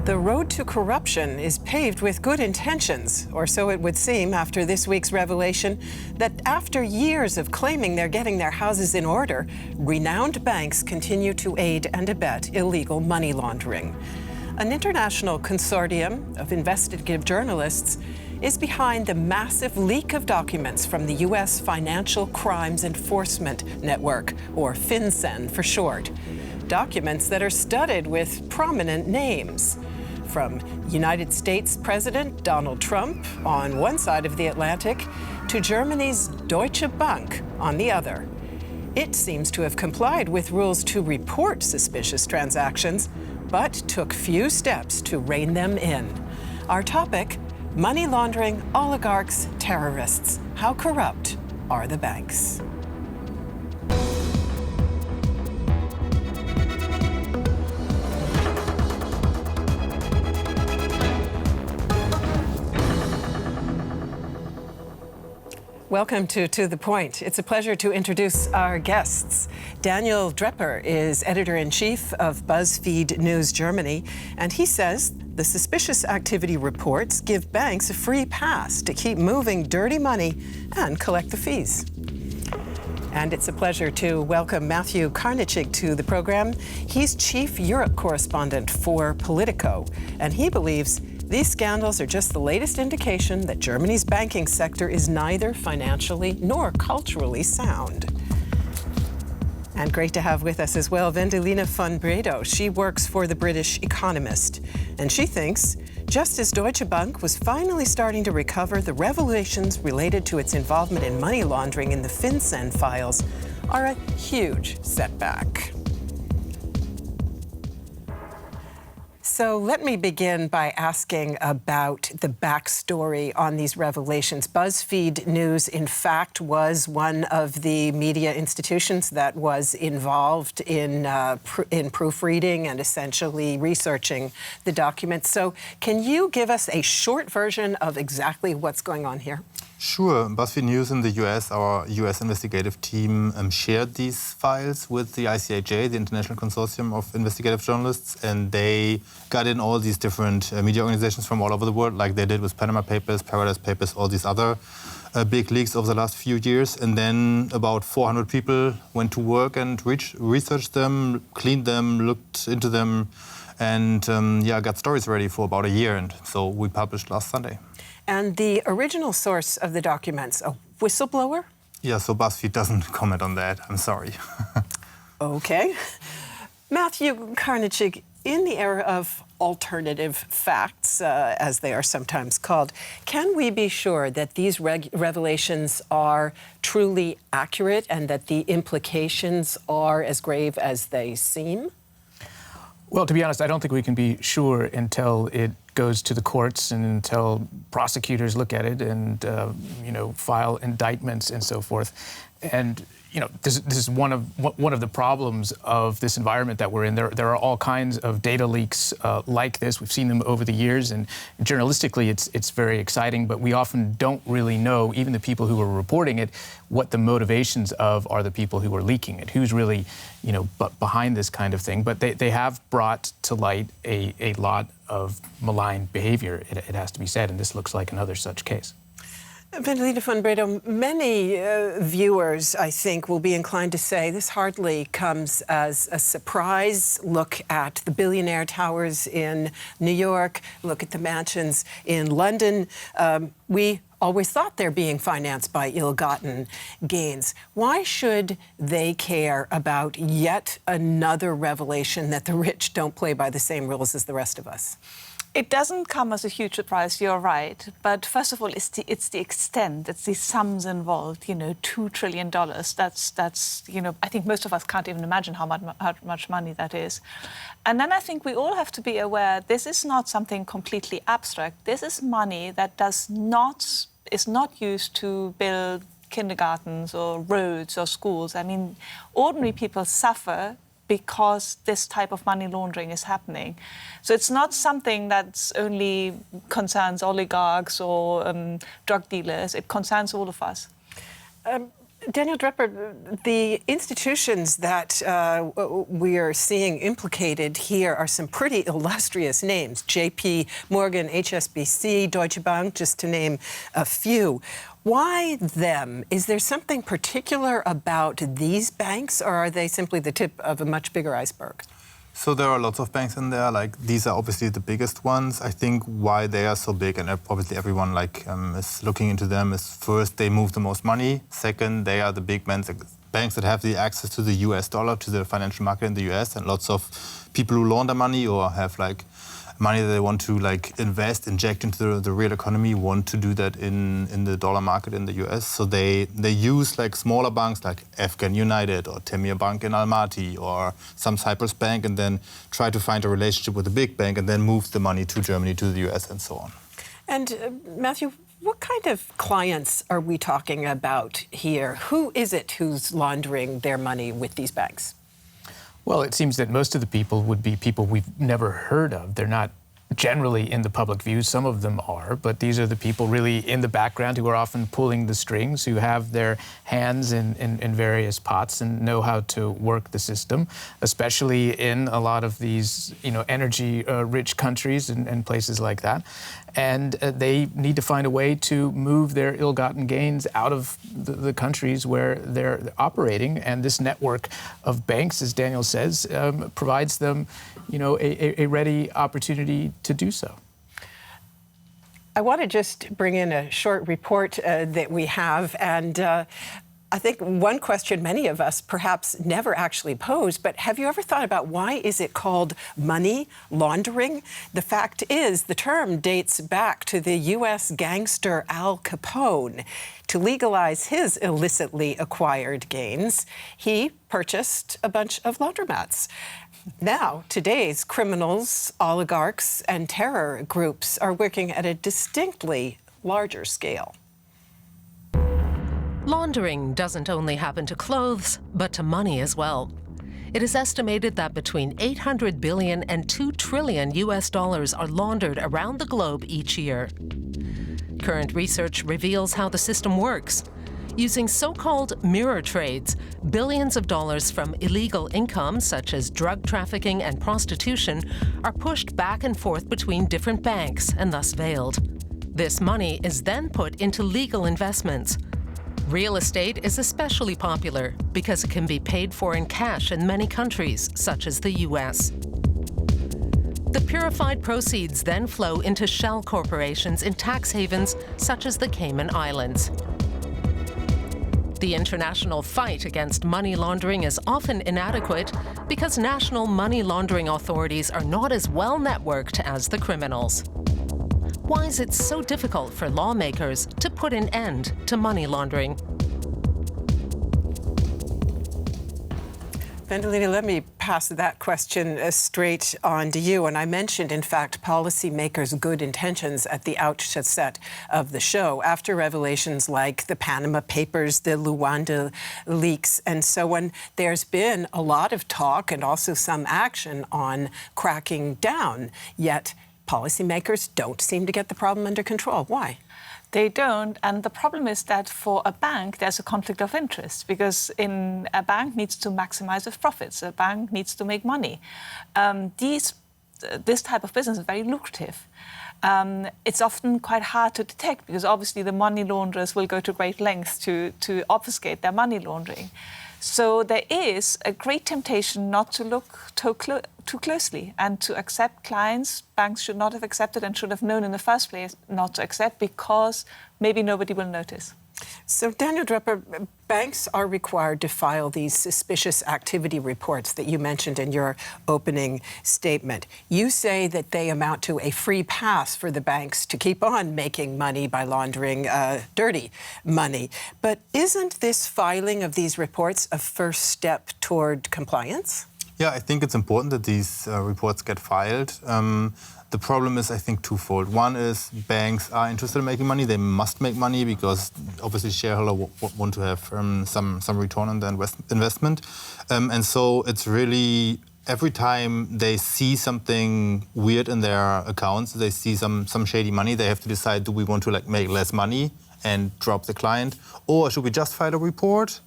The road to corruption is paved with good intentions, or so it would seem after this week's revelation that after years of claiming they're getting their houses in order, renowned banks continue to aid and abet illegal money laundering. An international consortium of investigative journalists is behind the massive leak of documents from the U.S. Financial Crimes Enforcement Network, or FinCen for short. Documents that are studded with prominent names. From United States President Donald Trump on one side of the Atlantic to Germany's Deutsche Bank on the other. It seems to have complied with rules to report suspicious transactions, but took few steps to rein them in. Our topic, money laundering, oligarchs, terrorists. How corrupt are the banks? Welcome to the Point. It's a pleasure to introduce our guests. Daniel Drepper is editor-in-chief of BuzzFeed News Germany, and he says the suspicious activity reports give banks a free pass to keep moving dirty money and collect the fees. And it's a pleasure to welcome Matthew Karnitschnig to the program. He's chief Europe correspondent for Politico, and he believes these scandals are just the latest indication that Germany's banking sector is neither financially nor culturally sound. And great to have with us as well Vendeline von Bredow. She works for the British Economist. And she thinks, just as Deutsche Bank was finally starting to recover, the revelations related to its involvement in money laundering in the FinCen files are a huge setback. So let me begin by asking about the backstory on these revelations. BuzzFeed News, in fact, was one of the media institutions that was involved in proofreading and essentially researching the documents. So can you give us a short version of exactly what's going on here? Sure. BuzzFeed News in the US, our US investigative team, shared these files with the ICIJ, the International Consortium of Investigative Journalists, and they got in all these different media organizations from all over the world, like they did with Panama Papers, Paradise Papers, all these other big leaks over the last few years. And then about 400 people went to work and researched them, cleaned them, looked into them, and got stories ready for about a year. And so we published last Sunday. And the original source of the documents, a whistleblower? Yeah, so BuzzFeed doesn't comment on that. I'm sorry. Okay. Matthew Karnitschnig, in the era of alternative facts, as they are sometimes called, can we be sure that these revelations are truly accurate and that the implications are as grave as they seem? Well, to be honest, I don't think we can be sure until it goes to the courts and until prosecutors look at it and, file indictments and so forth. And, this is one of the problems of this environment that we're in. There are all kinds of data leaks like this. We've seen them over the years, and journalistically it's very exciting, but we often don't really know, even the people who are reporting it, what the motivations of are the people who are leaking it, who's really, behind this kind of thing. But they have brought to light a lot of malign behavior, it has to be said, and this looks like another such case. Vendeline von Bredow, many viewers, I think, will be inclined to say this hardly comes as a surprise. Look at the billionaire towers in New York, look at the mansions in London. We always thought they're being financed by ill-gotten gains. Why should they care about yet another revelation that the rich don't play by the same rules as the rest of us? It doesn't come as a huge surprise, you're right. But first of all, it's the extent, it's the sums involved, $2 trillion. That's I think most of us can't even imagine how much money that is. And then I think we all have to be aware this is not something completely abstract. This is money that is not used to build kindergartens or roads or schools. I mean, ordinary people suffer because this type of money laundering is happening. So it's not something that only concerns oligarchs or drug dealers. It concerns all of us. Daniel Drepper, the institutions that we are seeing implicated here are some pretty illustrious names: J.P. Morgan, HSBC, Deutsche Bank, just to name a few. Why them? Is there something particular about these banks, or are they simply the tip of a much bigger iceberg? So there are lots of banks in there. Like, these are obviously the biggest ones. I think why they are so big, and obviously everyone is looking into them, is first, they move the most money. Second, they are the big banks that have the access to the US dollar, to the financial market in the US, and lots of people who launder money or have money that they want to inject into the real economy want to do that in the dollar market in the US. So they use smaller banks like Afghan United or Temir Bank in Almaty or some Cyprus bank, and then try to find a relationship with the big bank and then move the money to Germany, to the US, and so on. And Matthew, what kind of clients are we talking about here? Who is it who's laundering their money with these banks? Well, it seems that most of the people would be people we've never heard of. They're not generally in the public view. Some of them are, but these are the people really in the background who are often pulling the strings, who have their hands in various pots and know how to work the system, especially in a lot of these, energy-rich countries and places like that. And they need to find a way to move their ill-gotten gains out of the countries where they're operating. And this network of banks, as Daniel says, provides them, a ready opportunity to do so. I want to just bring in a short report that we have, and I think one question many of us perhaps never actually posed, but have you ever thought about why is it called money laundering? The fact is, the term dates back to the U.S. gangster Al Capone. To legalize his illicitly acquired gains, he purchased a bunch of laundromats. Now, today's criminals, oligarchs, and terror groups are working at a distinctly larger scale. Laundering doesn't only happen to clothes, but to money as well. It is estimated that between 800 billion and 2 trillion US dollars are laundered around the globe each year. Current research reveals how the system works. Using so-called mirror trades, billions of dollars from illegal income, such as drug trafficking and prostitution, are pushed back and forth between different banks and thus veiled. This money is then put into legal investments. Real estate is especially popular because it can be paid for in cash in many countries, such as the US. The purified proceeds then flow into shell corporations in tax havens such as the Cayman Islands. The international fight against money laundering is often inadequate because national money laundering authorities are not as well networked as the criminals. Why is it so difficult for lawmakers to put an end to money laundering? Vendeline, let me pass that question straight on to you. And I mentioned, in fact, policymakers' good intentions at the outset of the show. After revelations like the Panama Papers, the Luanda leaks, and so on, there's been a lot of talk and also some action on cracking down. Yet policymakers don't seem to get the problem under control. Why? They don't, and the problem is that for a bank, there's a conflict of interest because a bank needs to maximize its profits. A bank needs to make money. This type of business is very lucrative. It's often quite hard to detect because obviously the money launderers will go to great lengths to obfuscate their money laundering. So there is a great temptation not to look too closely and to accept clients banks should not have accepted and should have known in the first place not to accept because maybe nobody will notice. So, Daniel Drepper, banks are required to file these suspicious activity reports that you mentioned in your opening statement. You say that they amount to a free pass for the banks to keep on making money by laundering dirty money. But isn't this filing of these reports a first step toward compliance? Yeah, I think it's important that these reports get filed. The problem is, I think, twofold. One is banks are interested in making money. They must make money because obviously shareholders want to have some return on their investment. And so it's really every time they see something weird in their accounts, they see some shady money, they have to decide, do we want to make less money and drop the client? Or should we just file a report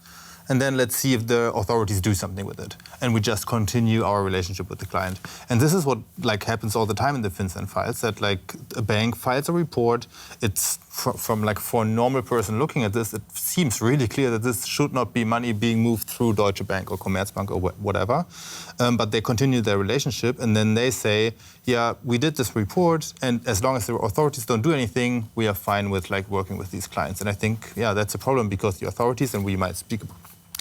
and then let's see if the authorities do something with it, and we just continue our relationship with the client? And this is what happens all the time in the FinCen files, that a bank files a report. It's for a normal person looking at this, it seems really clear that this should not be money being moved through Deutsche Bank or Commerzbank or whatever. But they continue their relationship, and then they say, yeah, we did this report, and as long as the authorities don't do anything, we are fine with working with these clients. And I think, yeah, that's a problem, because the authorities, and we might speak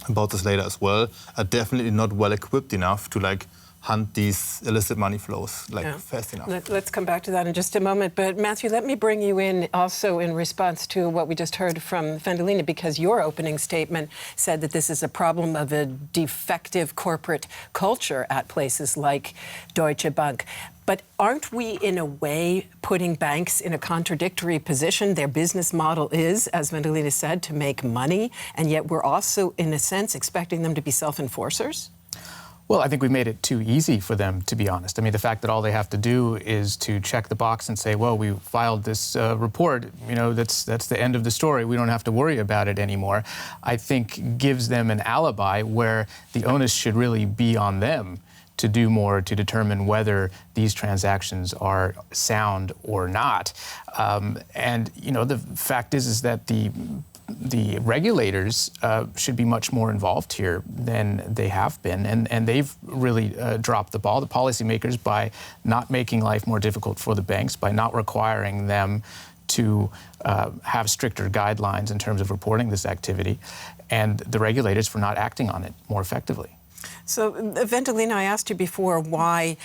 about this later as well, are definitely not well equipped enough to hunt these illicit money flows fast enough. Let's come back to that in just a moment. But Matthew, let me bring you in also in response to what we just heard from Vendeline, because your opening statement said that this is a problem of a defective corporate culture at places like Deutsche Bank. But aren't we, in a way, putting banks in a contradictory position? Their business model is, as Vendeline said, to make money, and yet we're also, in a sense, expecting them to be self-enforcers? Well, I think we made it too easy for them, to be honest. I mean, the fact that all they have to do is to check the box and say, well, we filed this report, that's the end of the story. We don't have to worry about it anymore, I think gives them an alibi where the onus should really be on them to do more to determine whether these transactions are sound or not. And the fact is that the regulators should be much more involved here than they have been, and they've really dropped the ball, the policymakers, by not making life more difficult for the banks, by not requiring them to have stricter guidelines in terms of reporting this activity, and the regulators for not acting on it more effectively. So, Vendeline, I asked you before why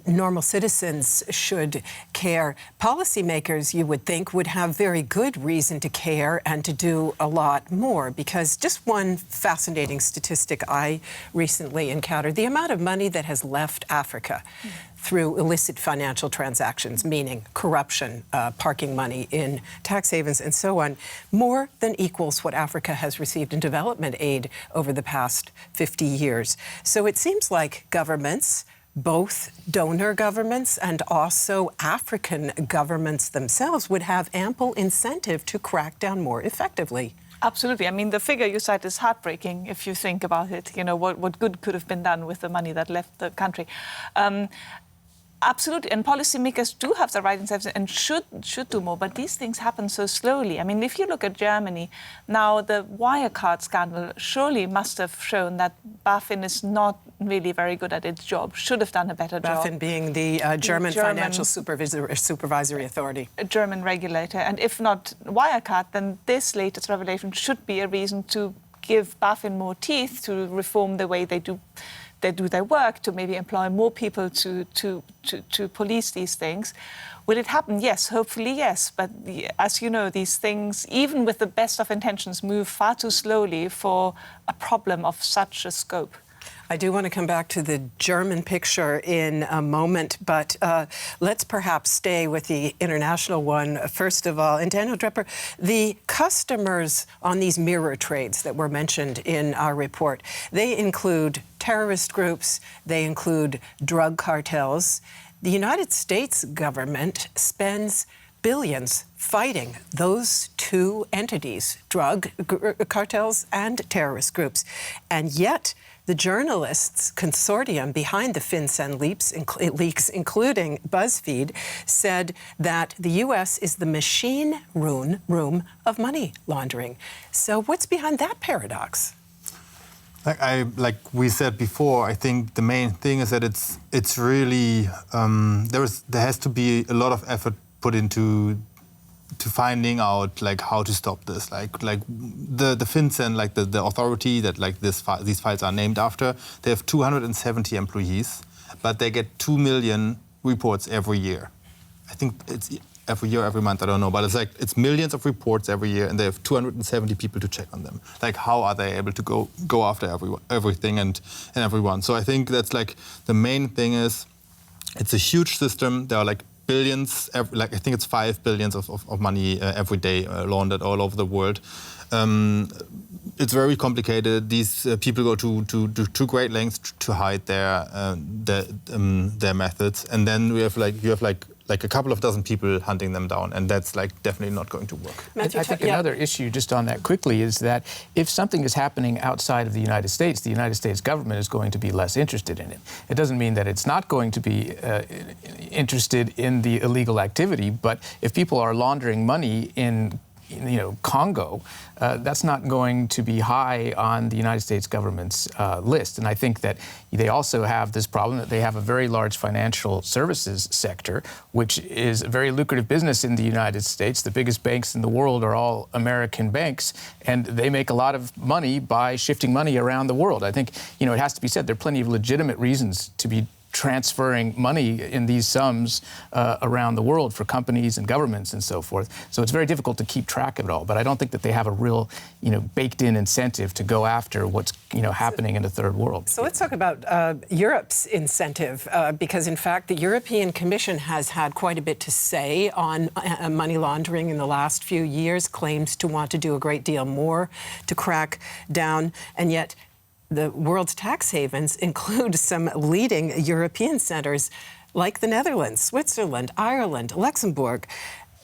normal citizens should care. Policymakers, you would think, would have very good reason to care and to do a lot more, because just one fascinating statistic I recently encountered, the amount of money that has left Africa through illicit financial transactions, meaning corruption, parking money in tax havens, and so on, more than equals what Africa has received in development aid over the past 50 years. So it seems like governments, both donor governments and also African governments themselves, would have ample incentive to crack down more effectively. Absolutely. I mean, the figure you cite is heartbreaking if you think about it. What good could have been done with the money that left the country. Absolutely, and policymakers do have the right incentives and should do more, but these things happen so slowly. I mean, if you look at Germany, now the Wirecard scandal surely must have shown that BaFin is not really very good at its job, should have done a better job. BaFin being the German Financial Supervisory Authority. A German regulator, and if not Wirecard, then this latest revelation should be a reason to give BaFin more teeth, to reform the way they do their work, to maybe employ more people to police these things. Will it happen? Yes, hopefully yes. But as you know, these things, even with the best of intentions, move far too slowly for a problem of such a scope. I do want to come back to the German picture in a moment, but let's perhaps stay with the international one first of all. And Daniel Drepper, the customers on these mirror trades that were mentioned in our report, they include terrorist groups, they include drug cartels. The United States government spends billions fighting those two entities, drug cartels and terrorist groups. And yet, the journalists' consortium behind the FinCen leaks, including BuzzFeed, said that the U.S. is the machine room of money laundering. So what's behind that paradox? Like we said before, I think the main thing is that it's really there has to be a lot of effort put into finding out how to stop this. Like the FinCen, the authority that these files are named after, they have 270 employees, but they get 2 million reports every year. I think it's every year, every month, I don't know, but it's millions of reports every year, and they have 270 people to check on them. How are they able to go after everything and everyone? So I think that's the main thing is it's a huge system. There are billions, I think it's 5 billion of money every day laundered all over the world. it's very complicated. These people go to great lengths to hide their methods, and then you have a couple of dozen people hunting them down, and that's definitely not going to work. I think another issue just on that quickly is that if something is happening outside of the United States government is going to be less interested in it. It doesn't mean that it's not going to be interested in the illegal activity, but if people are laundering money in Congo, that's not going to be high on the United States government's list. And I think that they also have this problem that they have a very large financial services sector, which is a very lucrative business in the United States. The biggest banks in the world are all American banks, and they make a lot of money by shifting money around the world. I think, it has to be said, there are plenty of legitimate reasons to be transferring money in these sums around the world for companies and governments and so forth. So it's very difficult to keep track of it all. But I don't think that they have a real, baked-in incentive to go after what's, happening in the third world. So let's talk about Europe's incentive, because in fact the European Commission has had quite a bit to say on money laundering in the last few years, claims to want to do a great deal more to crack down, and yet the world's tax havens include some leading European centers like the Netherlands, Switzerland, Ireland, Luxembourg,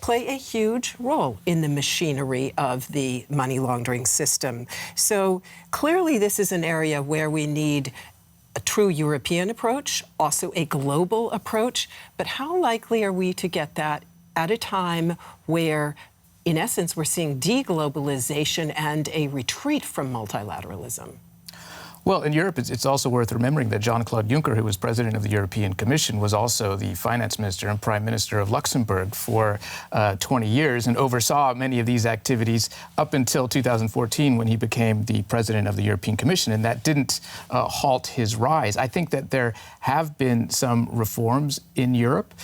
play a huge role in the machinery of the money laundering system. So clearly this is an area where we need a true European approach, also a global approach. But how likely are we to get that at a time where, in essence, we're seeing deglobalization and a retreat from multilateralism? Well, in Europe, it's also worth remembering that Jean-Claude Juncker, who was president of the European Commission, was also the finance minister and prime minister of Luxembourg for 20 years and oversaw many of these activities up until 2014 when he became the president of the European Commission, and that didn't halt his rise. I think that there have been some reforms in Europe.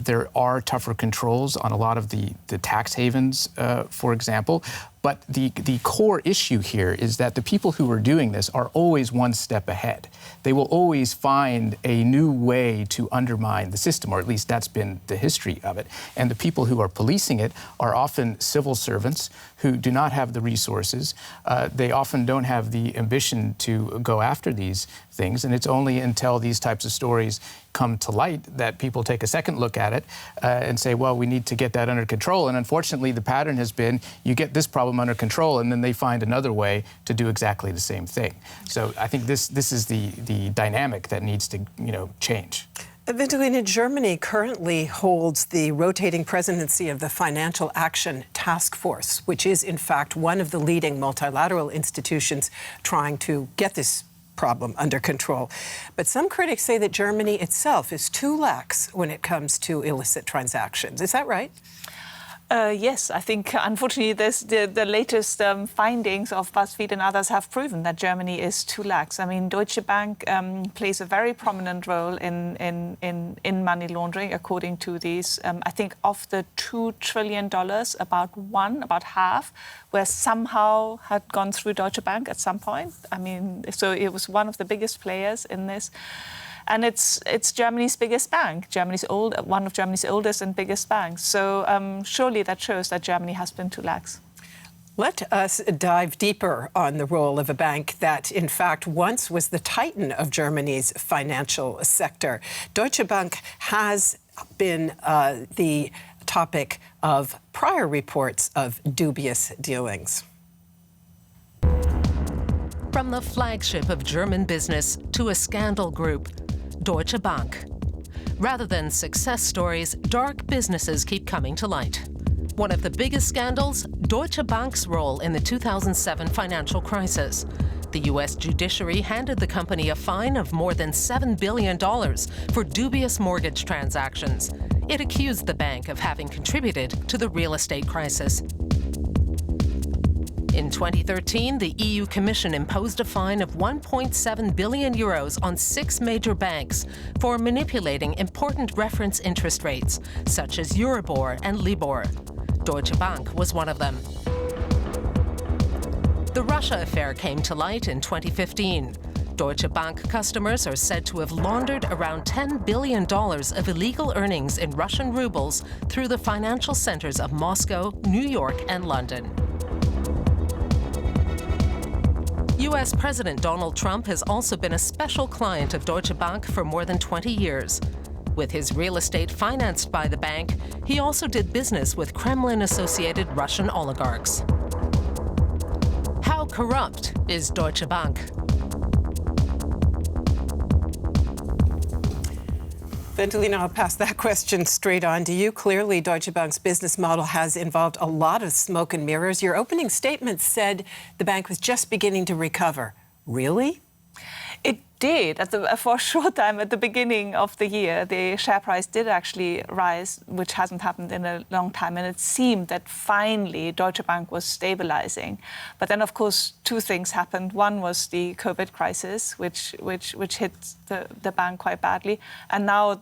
There are tougher controls on a lot of the tax havens, for example. But the core issue here is that the people who are doing this are always one step ahead. They will always find a new way to undermine the system, or at least that's been the history of it. And the people who are policing it are often civil servants who do not have the resources. They often don't have the ambition to go after these things. And it's only until these types of stories come to light that people take a second look at it and say, well, we need to get that under control. And unfortunately, the pattern has been you get this problem under control, and then they find another way to do exactly the same thing. So I think this is the dynamic that needs to change. Vendeline, Germany currently holds the rotating presidency of the Financial Action Task Force, which is, in fact, one of the leading multilateral institutions trying to get this problem under control. But some critics say that Germany itself is too lax when it comes to illicit transactions. Is that right? Yes, I think, unfortunately, the latest findings of BuzzFeed and others have proven that Germany is too lax. I mean, Deutsche Bank plays a very prominent role in money laundering, according to these. I think of the $2 trillion, about half, were somehow had gone through Deutsche Bank at some point. I mean, so it was one of the biggest players in this. And it's Germany's biggest bank, one of Germany's oldest and biggest banks. So surely that shows that Germany has been too lax. Let us dive deeper on the role of a bank that, in fact, once was the titan of Germany's financial sector. Deutsche Bank has been the topic of prior reports of dubious dealings. From the flagship of German business to a scandal group, Deutsche Bank. Rather than success stories, dark businesses keep coming to light. One of the biggest scandals, Deutsche Bank's role in the 2007 financial crisis. The U.S. judiciary handed the company a fine of more than $7 billion for dubious mortgage transactions. It accused the bank of having contributed to the real estate crisis. In 2013, the EU Commission imposed a fine of 1.7 billion euros on 6 major banks for manipulating important reference interest rates, such as Euribor and Libor. Deutsche Bank was one of them. The Russia affair came to light in 2015. Deutsche Bank customers are said to have laundered around $10 billion of illegal earnings in Russian rubles through the financial centers of Moscow, New York, and London. U.S. President Donald Trump has also been a special client of Deutsche Bank for more than 20 years. With his real estate financed by the bank, he also did business with Kremlin-associated Russian oligarchs. How corrupt is Deutsche Bank? Vendeline, I'll pass that question straight on to you. Clearly, Deutsche Bank's business model has involved a lot of smoke and mirrors. Your opening statement said the bank was just beginning to recover. Really? It did. For a short time at the beginning of the year, the share price did actually rise, which hasn't happened in a long time. And it seemed that finally Deutsche Bank was stabilizing. But then, of course, two things happened. One was the COVID crisis, which hit the bank quite badly. And now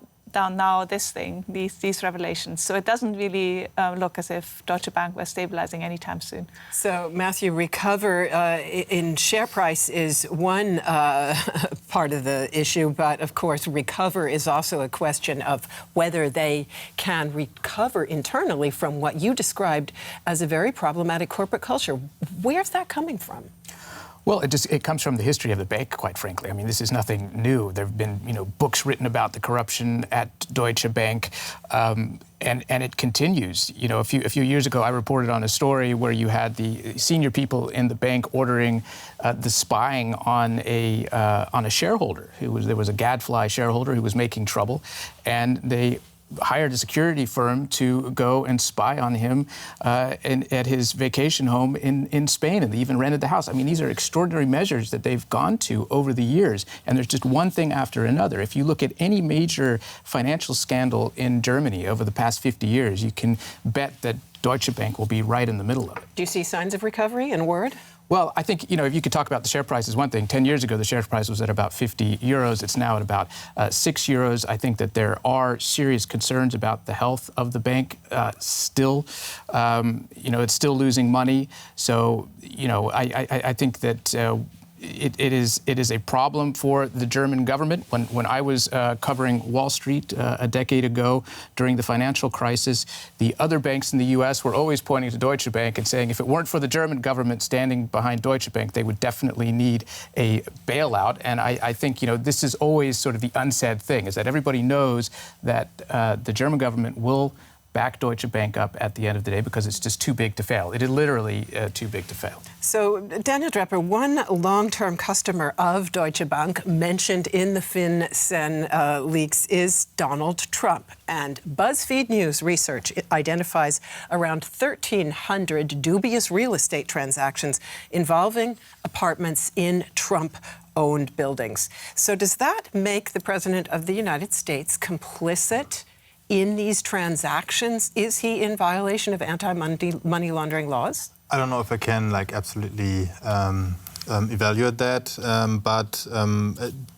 these revelations. So it doesn't really look as if Deutsche Bank was stabilizing anytime soon. So, Matthew, recover in share price is one part of the issue, but of course, recover is also a question of whether they can recover internally from what you described as a very problematic corporate culture. Where's that coming from? Well, it comes from the history of the bank, quite frankly. I mean, this is nothing new. There have been, books written about the corruption at Deutsche Bank, and it continues. A few years ago, I reported on a story where you had the senior people in the bank ordering the spying on a shareholder. There was a gadfly shareholder who was making trouble, and they hired a security firm to go and spy on him at his vacation home in Spain, and they even rented the house. I mean, these are extraordinary measures that they've gone to over the years, and there's just one thing after another. If you look at any major financial scandal in Germany over the past 50 years, you can bet that Deutsche Bank will be right in the middle of it. Do you see signs of recovery in word? Well, I think, if you could talk about the share price is one thing. 10 years ago, the share price was at about 50 euros. It's now at about 6 euros. I think that there are serious concerns about the health of the bank still. It's still losing money. So, I think that it is a problem for the German government. When I was covering Wall Street a decade ago during the financial crisis, the other banks in the U.S. were always pointing to Deutsche Bank and saying if it weren't for the German government standing behind Deutsche Bank, they would definitely need a bailout. And I think, this is always sort of the unsaid thing, is that everybody knows that the German government will back Deutsche Bank up at the end of the day because it's just too big to fail. It is literally too big to fail. So, Daniel Drepper, one long-term customer of Deutsche Bank mentioned in the FinCen leaks is Donald Trump. And BuzzFeed News research identifies around 1,300 dubious real estate transactions involving apartments in Trump-owned buildings. So does that make the President of the United States complicit in these transactions? Is he in violation of anti-money laundering laws? I don't know if I can absolutely evaluate that, but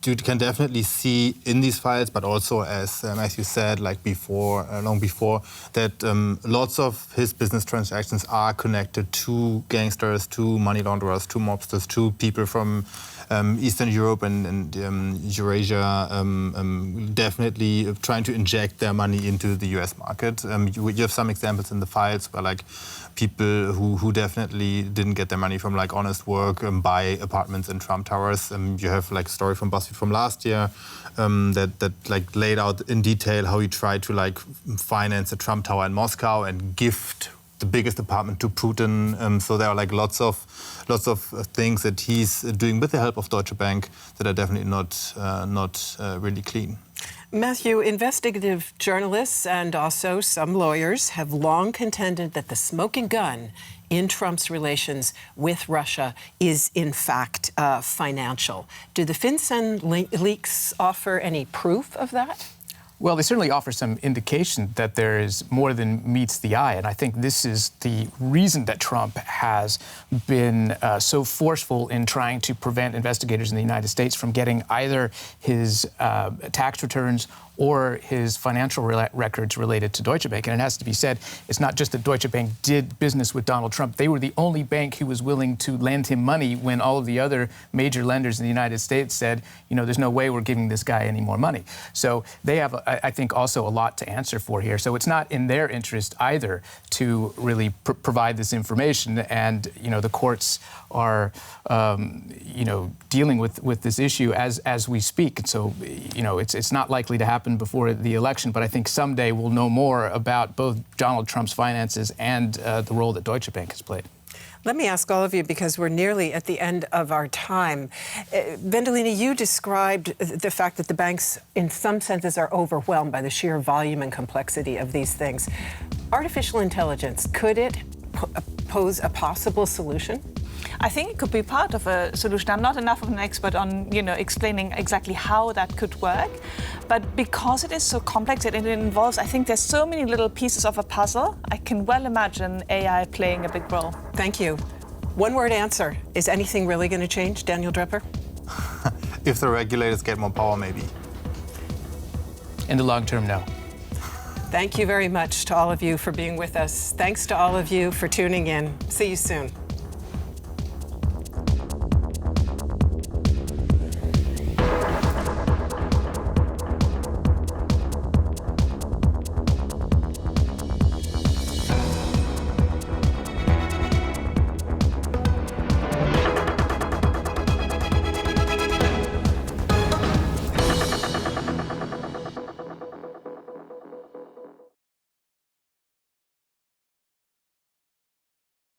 you can definitely see in these files, but also as you said, long before, that lots of his business transactions are connected to gangsters, to money launderers, to mobsters, to people from Eastern Europe and Eurasia, definitely trying to inject their money into the U.S. market. You have some examples in the files where people who definitely didn't get their money from honest work buy apartments in Trump Towers. You have a story from BuzzFeed from last year that laid out in detail how he tried to finance a Trump Tower in Moscow and gift the biggest apartment to Putin. So there are lots of things that he's doing with the help of Deutsche Bank that are definitely not really clean. Matthew, investigative journalists and also some lawyers have long contended that the smoking gun in Trump's relations with Russia is, in fact, financial. Do the FinCen leaks offer any proof of that? Well, they certainly offer some indication that there is more than meets the eye. And I think this is the reason that Trump has been so forceful in trying to prevent investigators in the United States from getting either his tax returns or his financial records related to Deutsche Bank. And it has to be said, it's not just that Deutsche Bank did business with Donald Trump. They were the only bank who was willing to lend him money when all of the other major lenders in the United States said, you know, there's no way we're giving this guy any more money. So they have, I think, also a lot to answer for here. So it's not in their interest either to really provide this information. And, you know, the courts are, you know, dealing with this issue as we speak. And so, you know, it's not likely to happen before the election, but I think someday we'll know more about both Donald Trump's finances and the role that Deutsche Bank has played. Let me ask all of you, because we're nearly at the end of our time. Vendeline, you described the fact that the banks, in some senses, are overwhelmed by the sheer volume and complexity of these things. Artificial intelligence, could it pose a possible solution? I think it could be part of a solution. I'm not enough of an expert on, you know, explaining exactly how that could work. But because it is so complex and it involves, I think there's so many little pieces of a puzzle, I can well imagine AI playing a big role. Thank you. One-word answer. Is anything really going to change, Daniel Drepper? If the regulators get more power, maybe. In the long term, no. Thank you very much to all of you for being with us. Thanks to all of you for tuning in. See you soon.